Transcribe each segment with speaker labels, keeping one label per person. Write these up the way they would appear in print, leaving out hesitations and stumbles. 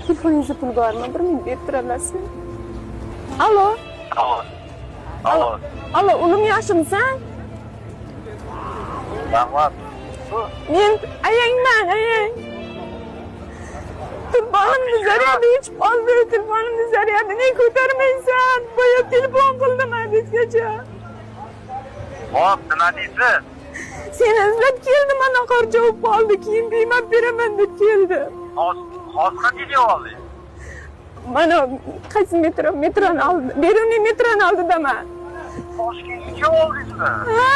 Speaker 1: Telefoningizni pul bormi? 1 ming berib turasizmi? Alo. Alo, o'g'lim yaxshimisan?
Speaker 2: Rahmat.
Speaker 1: Men ayangman, ayang. Telefonimni zaryadi yechib oldi. Telefonimni zaryadini ko'tarmaysan. Boya telefon qildim hozirgacha.
Speaker 2: Hop, nima deysiz?
Speaker 1: Seni izlab keldim, ana qarcha bo'lib qoldi. Keyin beymab beraman deb keldi.
Speaker 2: Hozir qanchaga oldingiz?
Speaker 1: Mana qaysi metroni oldi? Beruniy metroni oldidaman.
Speaker 2: Toshkentga oldingizmi?
Speaker 1: Ha,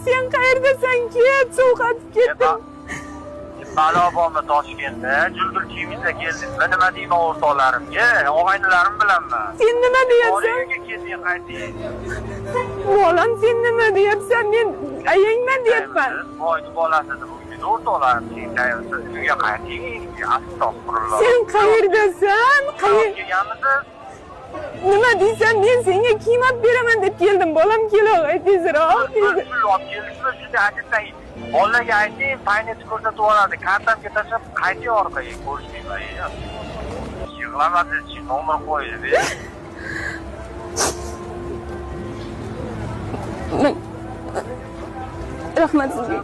Speaker 1: sen qayerdasan? Ket, sovqatib ketdim.
Speaker 2: Balo bormi Toshkentda? Juldur kiyimizda keldingizmi? Nima deyman o'rtoqlarimga? Og'aynilarim bilanmi?
Speaker 1: Sen nima deyapsan?
Speaker 2: Uyga keting, qayting.
Speaker 1: Bolam, sen nima deyapsan? Men ayangman deyapman.
Speaker 2: Boyni bolasiz uyda o'rtoqlarim kiyimdasiz. Uyga qayting. Astag'firulloh.
Speaker 1: Sen qayerdasan?
Speaker 2: Kelganmisiz?
Speaker 1: Nima deysan? Men senga kiyim olib beraman deb keldim. Bolam kelog'ay tezroq.
Speaker 2: Pul olib keldingizmi? Shunday ajabsan. Bolaga ayting, paynet ko'rsatib oladi. Kartamga tashlab qayting orqaga ko'rishmayman. Yig'lamasiz, nomer qo'yib.
Speaker 1: Rahmat sizga.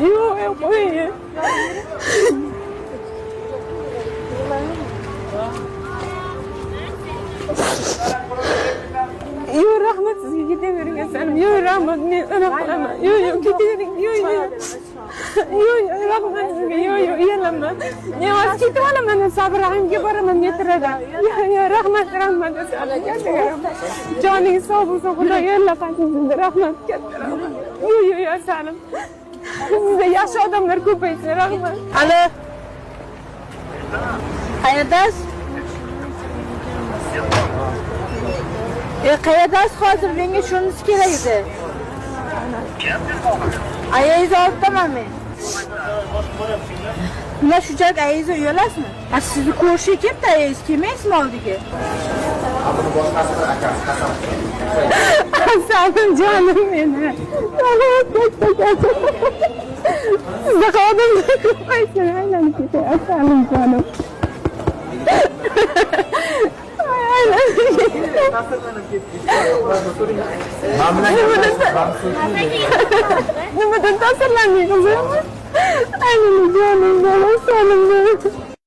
Speaker 1: Yo'q, qo'ying. Yo'q, rahmat sizga, ketavering asalim. Yo'q, rahmat, men uni qilaman. Yo'q, ketavering. Yo'q, rahmat sizga. Yo'q, uyalaman. Men hozir ketib olaman, Sabr Rahimga boraman metroda. Yo'q, rahmat asalim. Joningiz sog' bo'lsin, Xudo yo'llaqasin sizni. Rahmat, katta rahmat. Yo'q, asalim. Sizda yaxshi odamlar ko'paysin, rahmat.
Speaker 3: Alo. Qayerdasiz? Qayerdasiz hozir? Menga shunisi kerak edi. Ayingizni olibdaman men. Nima shunchalik ayingizni uyalasizmi? Sizni ko'rishga kelibdi, ayingiz kelmaysizmi oldiga?
Speaker 1: Asalim jonim meni. Sizga odamlar ko'paysin, aylanib ketay, asalim jonim. Nimadan ta'sirlandingiz? Aylanib jonim, asalim.